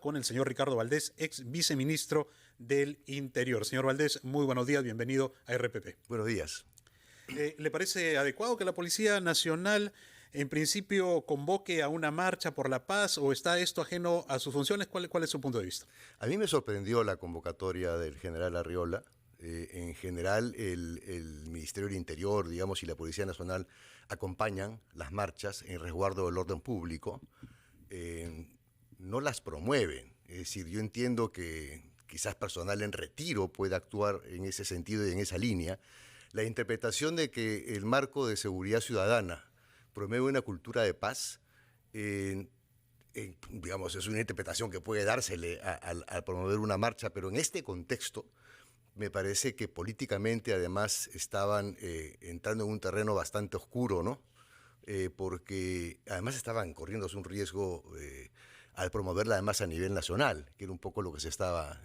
con el señor Ricardo Valdés, ex viceministro del Interior. Señor Valdés, muy buenos días, bienvenido a RPP. Buenos días. ¿Le parece adecuado que la Policía Nacional en principio convoque a una marcha por la paz o está esto ajeno a sus funciones? ¿Cuál es su punto de vista? A mí me sorprendió la convocatoria del general Arriola. En general, el Ministerio del Interior, digamos, y la Policía Nacional acompañan las marchas en resguardo del orden público. No las promueven. Es decir, yo entiendo que quizás personal en retiro pueda actuar en ese sentido y en esa línea. La interpretación de que el marco de seguridad ciudadana promueve una cultura de paz, digamos, es una interpretación que puede dársele al promover una marcha, pero en este contexto me parece que políticamente además estaban entrando en un terreno bastante oscuro, ¿no? Porque además estaban corriéndose un riesgo al promoverla además a nivel nacional, que era un poco lo que se estaba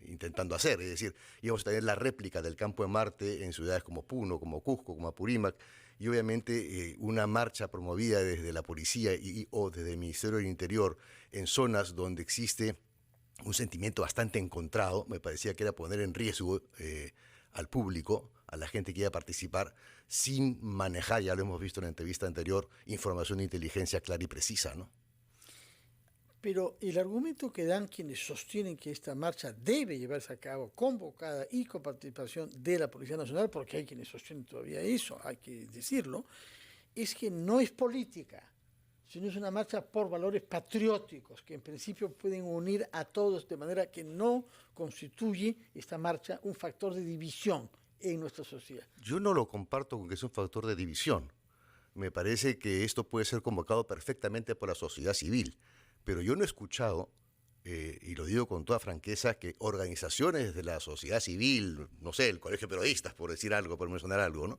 intentando hacer. Es decir, íbamos a tener la réplica del Campo de Marte en ciudades como Puno, como Cusco, como Apurímac, y obviamente una marcha promovida desde la policía o desde el Ministerio del Interior en zonas donde existe un sentimiento bastante encontrado. Me parecía que era poner en riesgo al público, a la gente que iba a participar, sin manejar, ya lo hemos visto en la entrevista anterior, información de inteligencia clara y precisa, ¿no? Pero el argumento que dan quienes sostienen que esta marcha debe llevarse a cabo convocada y con participación de la Policía Nacional, porque hay quienes sostienen todavía eso, hay que decirlo, es que no es política, sino es una marcha por valores patrióticos, que en principio pueden unir a todos, de manera que no constituye esta marcha un factor de división en nuestra sociedad. Yo no lo comparto con que es un factor de división. Me parece que esto puede ser convocado perfectamente por la sociedad civil, pero yo no he escuchado, y lo digo con toda franqueza, que organizaciones de la sociedad civil, no sé, el Colegio de Periodistas, por decir algo, por mencionar algo, ¿no?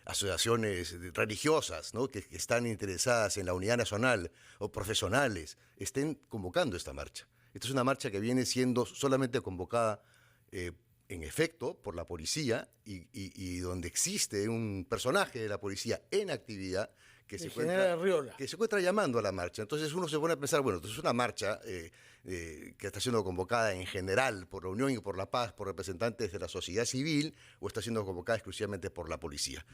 Asociaciones religiosas, ¿no? que están interesadas en la unidad nacional o profesionales, estén convocando esta marcha. Esta es una marcha que viene siendo solamente convocada en efecto por la policía y donde existe un personaje de la policía en actividad que se encuentra llamando a la marcha. Entonces uno se pone a pensar, bueno, entonces es una marcha que está siendo convocada en general por la Unión y por la Paz, por representantes de la sociedad civil, o está siendo convocada exclusivamente por la policía.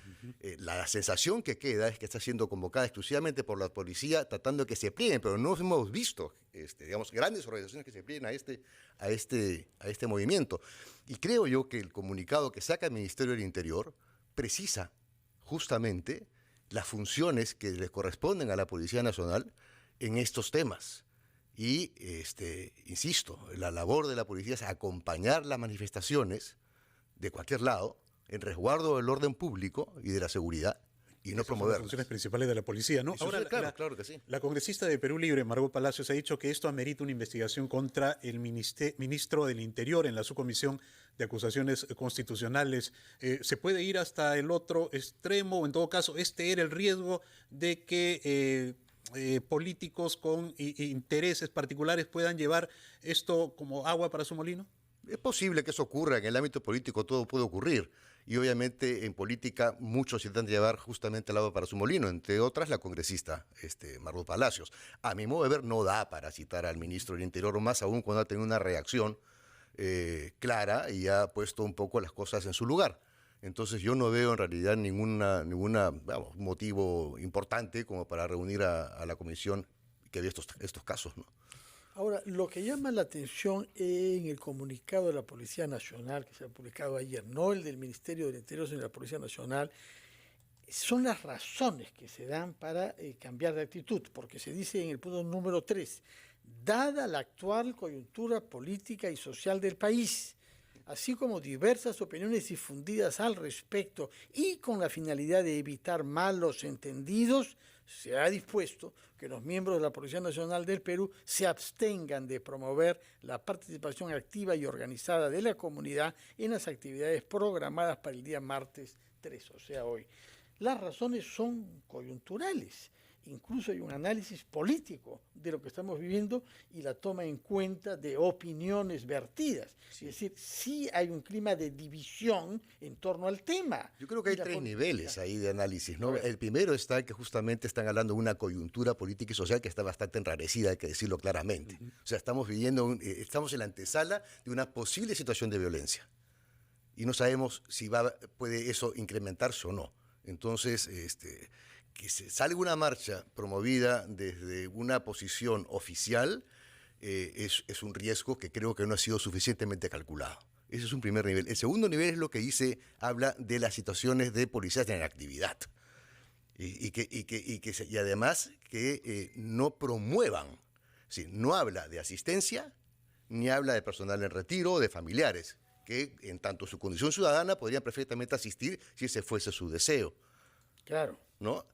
La sensación que queda es que está siendo convocada exclusivamente por la policía, tratando de que se plieguen, pero no hemos visto, digamos, grandes organizaciones que se plieguen a este movimiento. Y creo yo que el comunicado que saca el Ministerio del Interior precisa justamente las funciones que le corresponden a la Policía Nacional en estos temas. Y, insisto, la labor de la policía es acompañar las manifestaciones de cualquier lado en resguardo del orden público y de la seguridad, y no promoverlas. Son las funciones principales de la policía, ¿no? Ahora, claro que sí. La congresista de Perú Libre, Margot Palacios, ha dicho que esto amerita una investigación contra el ministro del Interior en la subcomisión de acusaciones constitucionales. ¿Se puede ir hasta el otro extremo? O en todo caso, este era el riesgo de que políticos con intereses particulares puedan llevar esto como agua para su molino. Es posible que eso ocurra, en el ámbito político todo puede ocurrir, y obviamente en política muchos intentan llevar justamente el agua para su molino, entre otras la congresista Margot Palacios. A mi modo de ver no da para citar al ministro del Interior, más aún cuando ha tenido una reacción clara y ha puesto un poco las cosas en su lugar. Entonces yo no veo en realidad ninguna motivo importante como para reunir a la comisión que ve estos casos, ¿no? Ahora, lo que llama la atención en el comunicado de la Policía Nacional, que se ha publicado ayer, no el del Ministerio del Interior, sino de la Policía Nacional, son las razones que se dan para cambiar de actitud, porque se dice en el punto número 3, dada la actual coyuntura política y social del país, así como diversas opiniones difundidas al respecto y con la finalidad de evitar malos entendidos, se ha dispuesto que los miembros de la Policía Nacional del Perú se abstengan de promover la participación activa y organizada de la comunidad en las actividades programadas para el día martes 3, o sea, hoy. Las razones son coyunturales. incluso hay un análisis político de lo que estamos viviendo y la toma en cuenta de opiniones vertidas. Sí. Es decir, sí hay un clima de división en torno al tema. Yo creo que hay tres niveles ahí de análisis, ¿no? El primero está que justamente están hablando de una coyuntura política y social que está bastante enrarecida, hay que decirlo claramente. O sea, estamos estamos en la antesala de una posible situación de violencia. Y no sabemos si puede eso incrementarse o no. Entonces, que se salga una marcha promovida desde una posición oficial es un riesgo que creo que no ha sido suficientemente calculado. Ese es un primer nivel. El segundo nivel es lo que habla de las situaciones de policías en actividad. Y además que no promuevan, ¿sí? No habla de asistencia, ni habla de personal en retiro o de familiares, que en tanto su condición ciudadana podrían perfectamente asistir si ese fuese su deseo. Claro. ¿No?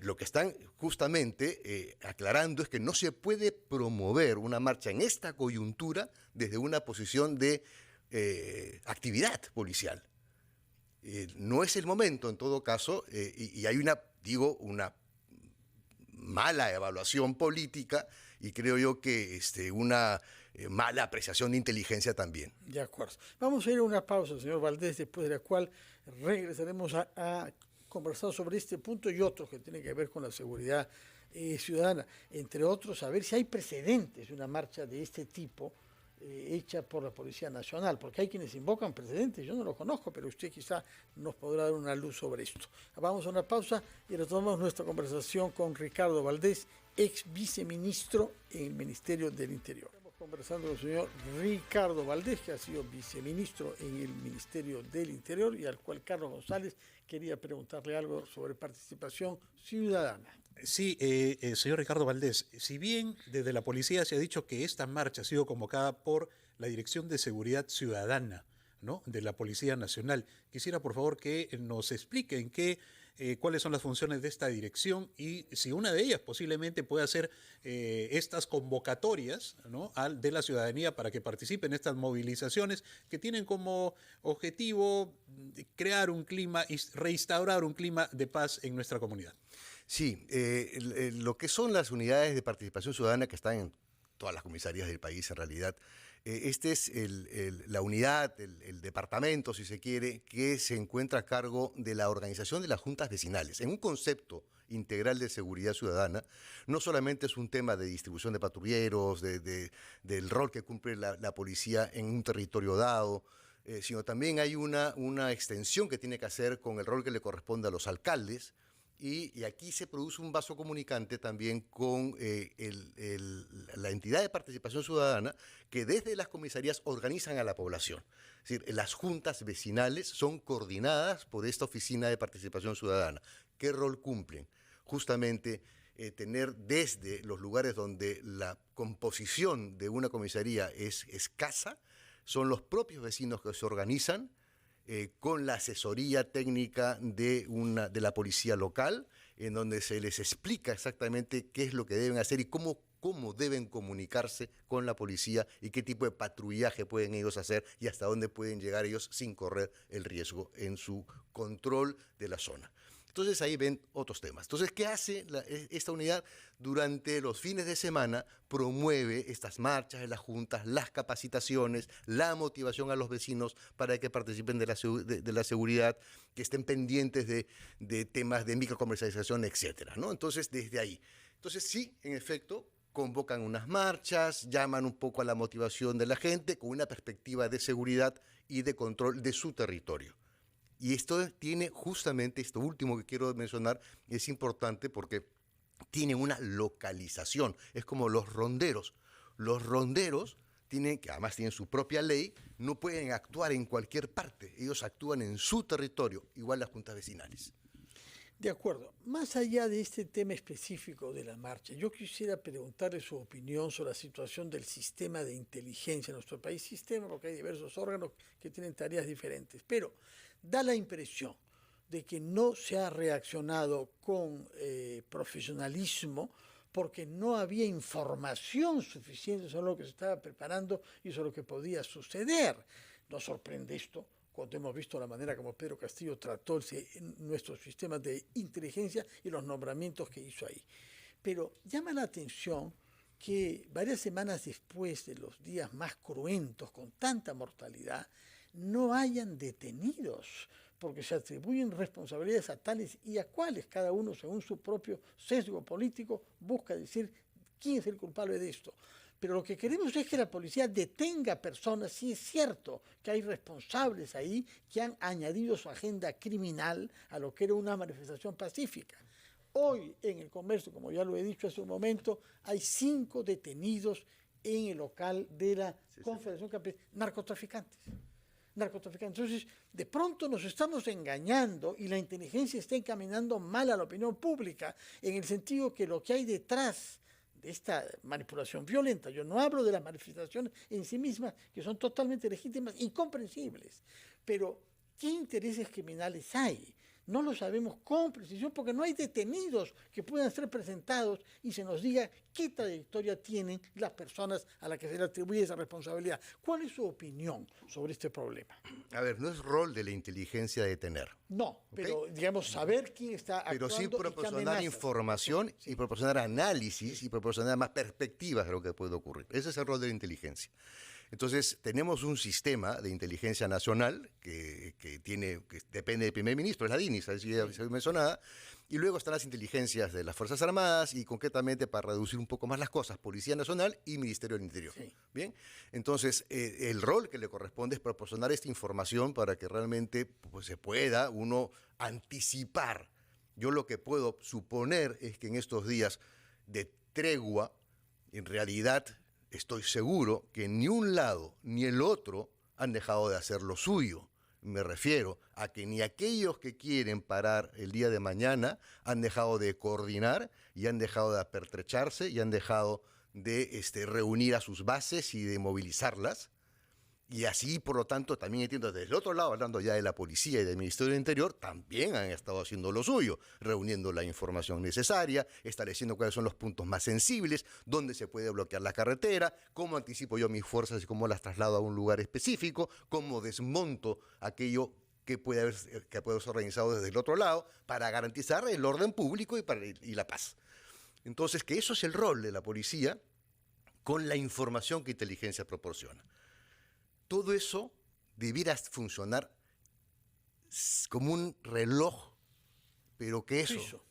Lo que están justamente aclarando es que no se puede promover una marcha en esta coyuntura desde una posición de actividad policial. No es el momento, en todo caso, y hay una mala evaluación política y creo yo que una mala apreciación de inteligencia también. De acuerdo. Vamos a ir a una pausa, señor Valdés, después de la cual regresaremos a conversar sobre este punto y otros que tienen que ver con la seguridad ciudadana. Entre otros, a ver si hay precedentes de una marcha de este tipo hecha por la Policía Nacional, porque hay quienes invocan precedentes, yo no lo conozco, pero usted quizá nos podrá dar una luz sobre esto. Vamos a una pausa y retomamos nuestra conversación con Ricardo Valdés, ex viceministro en el Ministerio del Interior. Estamos conversando con el señor Ricardo Valdés, que ha sido viceministro en el Ministerio del Interior y al cual Carlos González quería preguntarle algo sobre participación ciudadana. Sí, señor Ricardo Valdés, si bien desde la policía se ha dicho que esta marcha ha sido convocada por la Dirección de Seguridad Ciudadana, ¿no?, de la Policía Nacional, quisiera por favor que nos expliquen cuáles son las funciones de esta dirección y si una de ellas posiblemente puede hacer estas convocatorias, ¿no?, de la ciudadanía para que participen en estas movilizaciones que tienen como objetivo crear un clima y reinstaurar un clima de paz en nuestra comunidad. Sí, lo que son las unidades de participación ciudadana que están en todas las comisarías del país en realidad, este es la unidad, el departamento, si se quiere, que se encuentra a cargo de la organización de las juntas vecinales. En un concepto integral de seguridad ciudadana, no solamente es un tema de distribución de patrulleros, del rol que cumple la policía en un territorio dado, sino también hay una extensión que tiene que hacer con el rol que le corresponde a los alcaldes. Y aquí se produce un vaso comunicante también con la entidad de participación ciudadana que desde las comisarías organizan a la población. Es decir, las juntas vecinales son coordinadas por esta oficina de participación ciudadana. ¿Qué rol cumplen? Justamente tener desde los lugares donde la composición de una comisaría es escasa, son los propios vecinos que se organizan con la asesoría técnica de la policía local, en donde se les explica exactamente qué es lo que deben hacer y cómo deben comunicarse con la policía y qué tipo de patrullaje pueden ellos hacer y hasta dónde pueden llegar ellos sin correr el riesgo en su control de la zona. Entonces ahí ven otros temas. Entonces, ¿qué hace esta unidad? Durante los fines de semana promueve estas marchas de las juntas, las capacitaciones, la motivación a los vecinos para que participen de la seguridad, que estén pendientes de temas de microcomercialización, etcétera, ¿no? Entonces, desde ahí. Entonces, sí, en efecto, convocan unas marchas, llaman un poco a la motivación de la gente con una perspectiva de seguridad y de control de su territorio. Y esto tiene justamente, esto último que quiero mencionar, es importante porque tiene una localización. Es como los ronderos. Los ronderos que además tienen su propia ley, no pueden actuar en cualquier parte. Ellos actúan en su territorio, igual las juntas vecinales. De acuerdo. Más allá de este tema específico de la marcha, yo quisiera preguntarle su opinión sobre la situación del sistema de inteligencia en nuestro país. Sistema porque hay diversos órganos que tienen tareas diferentes, pero da la impresión de que no se ha reaccionado con profesionalismo porque no había información suficiente sobre lo que se estaba preparando y sobre lo que podía suceder. Nos sorprende esto cuando hemos visto la manera como Pedro Castillo trató nuestros sistemas de inteligencia y los nombramientos que hizo ahí. Pero llama la atención que varias semanas después de los días más cruentos, con tanta mortalidad, no hayan detenidos, porque se atribuyen responsabilidades a tales y a cuales cada uno, según su propio sesgo político, busca decir quién es el culpable de esto. Pero lo que queremos es que la policía detenga personas. Sí es cierto que hay responsables ahí que han añadido su agenda criminal a lo que era una manifestación pacífica. Hoy en el comercio, como ya lo he dicho hace un momento, hay 5 detenidos en el local de la Confederación Campesina, narcotraficantes. Entonces, de pronto nos estamos engañando y la inteligencia está encaminando mal a la opinión pública, en el sentido que lo que hay detrás de esta manipulación violenta, yo no hablo de las manifestaciones en sí mismas, que son totalmente legítimas, incomprensibles, pero ¿qué intereses criminales hay? No lo sabemos con precisión porque no hay detenidos que puedan ser presentados y se nos diga qué trayectoria tienen las personas a las que se le atribuye esa responsabilidad. ¿Cuál es su opinión sobre este problema? A ver, no es rol de la inteligencia detener. No, pero digamos saber quién está actuando. Pero sí y qué proporcionar amenazas. información y proporcionar análisis y proporcionar más perspectivas de lo que puede ocurrir. Ese es el rol de la inteligencia. Entonces, tenemos un sistema de inteligencia nacional que depende del primer ministro, es la DINIS, así se mencionada, y luego están las inteligencias de las Fuerzas Armadas y concretamente para reducir un poco más las cosas, Policía Nacional y Ministerio del Interior. Sí. Bien, entonces el rol que le corresponde es proporcionar esta información para que realmente pues, se pueda uno anticipar. Yo lo que puedo suponer es que en estos días de tregua, en realidad estoy seguro que ni un lado ni el otro han dejado de hacer lo suyo. Me refiero a que ni aquellos que quieren parar el día de mañana han dejado de coordinar y han dejado de apertrecharse y han dejado de reunir a sus bases y de movilizarlas. Y así, por lo tanto, también entiendo desde el otro lado, hablando ya de la policía y del Ministerio del Interior, también han estado haciendo lo suyo, reuniendo la información necesaria, estableciendo cuáles son los puntos más sensibles, dónde se puede bloquear la carretera, cómo anticipo yo mis fuerzas y cómo las traslado a un lugar específico, cómo desmonto aquello que puede ser organizado desde el otro lado para garantizar el orden público y la paz. Entonces, que eso es el rol de la policía con la información que inteligencia proporciona. Todo eso debiera funcionar como un reloj, pero que eso...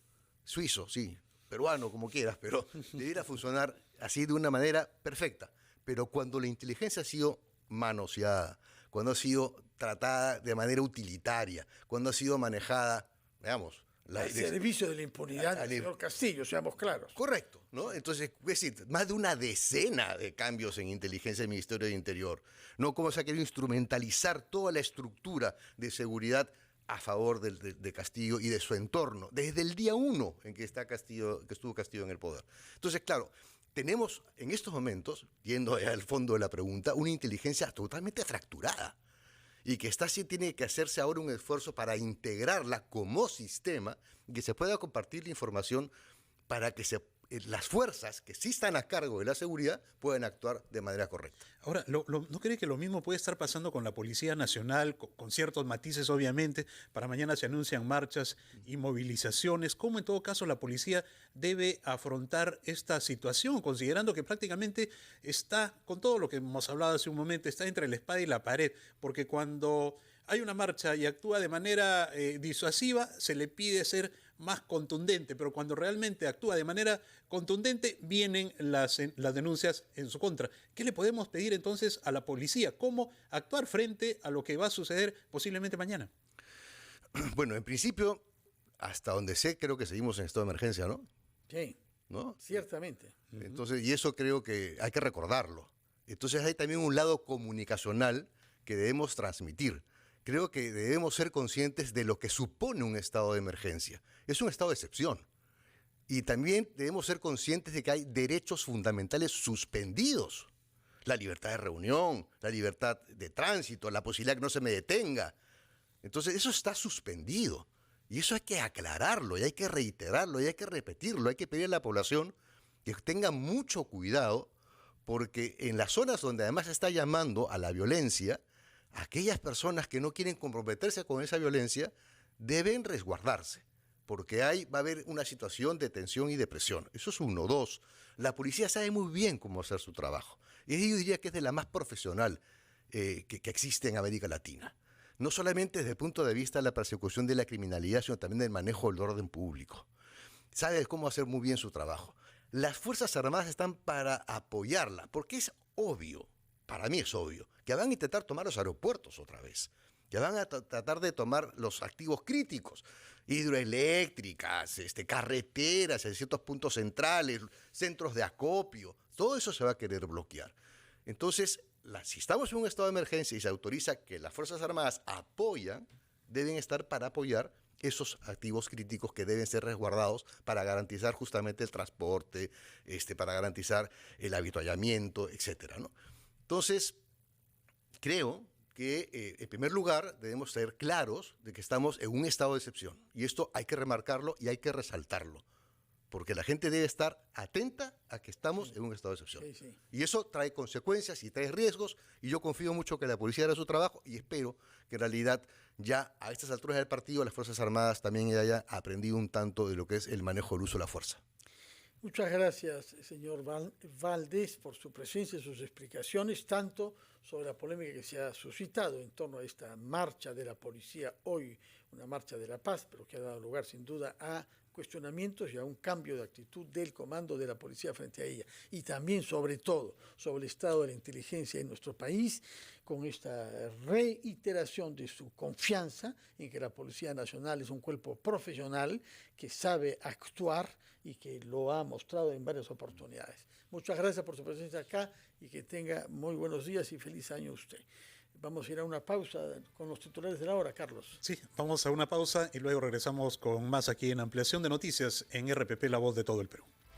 Suizo, sí, peruano, como quieras, pero debiera funcionar así de una manera perfecta. Pero cuando la inteligencia ha sido manoseada, cuando ha sido tratada de manera utilitaria, cuando ha sido manejada, veamos... Al servicio de la impunidad del señor Castillo, seamos claros. Correcto, ¿no? Entonces, es decir, más de una decena de cambios en inteligencia del Ministerio del Interior, ¿no? Cómo se ha querido instrumentalizar toda la estructura de seguridad a favor de Castillo y de su entorno, desde el día 1 en que estuvo Castillo en el poder. Entonces, claro, tenemos en estos momentos, yendo al fondo de la pregunta, una inteligencia totalmente fracturada. Y que tiene que hacerse ahora un esfuerzo para integrarla como sistema y que se pueda compartir la información para que las fuerzas que sí están a cargo de la seguridad puedan actuar de manera correcta. Ahora, ¿no cree que lo mismo puede estar pasando con la Policía Nacional, con ciertos matices obviamente? Para mañana se anuncian marchas y movilizaciones. ¿Cómo en todo caso la policía debe afrontar esta situación, considerando que prácticamente está, con todo lo que hemos hablado hace un momento, está entre la espada y la pared? Porque cuando hay una marcha y actúa de manera disuasiva, se le pide ser más contundente, pero cuando realmente actúa de manera contundente, vienen las denuncias en su contra. ¿Qué le podemos pedir entonces a la policía? ¿Cómo actuar frente a lo que va a suceder posiblemente mañana? Bueno, en principio, hasta donde sé, creo que seguimos en estado de emergencia, ¿no? Sí, ¿no? Ciertamente. Entonces, y eso creo que hay que recordarlo. Entonces hay también un lado comunicacional que debemos transmitir. Creo que debemos ser conscientes de lo que supone un estado de emergencia. Es un estado de excepción. Y también debemos ser conscientes de que hay derechos fundamentales suspendidos. La libertad de reunión, la libertad de tránsito, la posibilidad de que no se me detenga. Entonces, eso está suspendido. Y eso hay que aclararlo, y hay que reiterarlo, y hay que repetirlo. Hay que pedirle a la población que tenga mucho cuidado, porque en las zonas donde además se está llamando a la violencia, aquellas personas que no quieren comprometerse con esa violencia deben resguardarse, porque va a haber una situación de tensión y de presión. Eso es uno. Dos, la policía sabe muy bien cómo hacer su trabajo. Y yo diría que es de la más profesional que existe en América Latina. No solamente desde el punto de vista de la persecución de la criminalidad, sino también del manejo del orden público. Sabe cómo hacer muy bien su trabajo. Las Fuerzas Armadas están para apoyarla, porque es obvio, para mí es obvio, que van a intentar tomar los aeropuertos otra vez, que van a tratar de tomar los activos críticos, hidroeléctricas, carreteras en ciertos puntos centrales, centros de acopio, todo eso se va a querer bloquear. Entonces, si estamos en un estado de emergencia y se autoriza que las Fuerzas Armadas apoyan, deben estar para apoyar esos activos críticos que deben ser resguardados para garantizar justamente el transporte, para garantizar el avituallamiento, etcétera, ¿no? Entonces, creo que en primer lugar debemos ser claros de que estamos en un estado de excepción. Y esto hay que remarcarlo y hay que resaltarlo. Porque la gente debe estar atenta a que estamos en un estado de excepción. Sí, sí. Y eso trae consecuencias y trae riesgos. Y yo confío mucho que la policía hará su trabajo y espero que en realidad ya a estas alturas del partido las Fuerzas Armadas también hayan aprendido un tanto de lo que es el manejo del uso de la fuerza. Muchas gracias, señor Valdés, por su presencia y sus explicaciones, tanto sobre la polémica que se ha suscitado en torno a esta marcha de la policía hoy, una marcha de la paz, pero que ha dado lugar sin duda a cuestionamientos y a un cambio de actitud del comando de la policía frente a ella. Y también, sobre todo, sobre el estado de la inteligencia en nuestro país, con esta reiteración de su confianza en que la Policía Nacional es un cuerpo profesional que sabe actuar y que lo ha mostrado en varias oportunidades. Muchas gracias por su presencia acá y que tenga muy buenos días y feliz año usted. Vamos a ir a una pausa con los titulares de la hora, Carlos. Sí, vamos a una pausa y luego regresamos con más aquí en Ampliación de Noticias en RPP, La Voz de todo el Perú.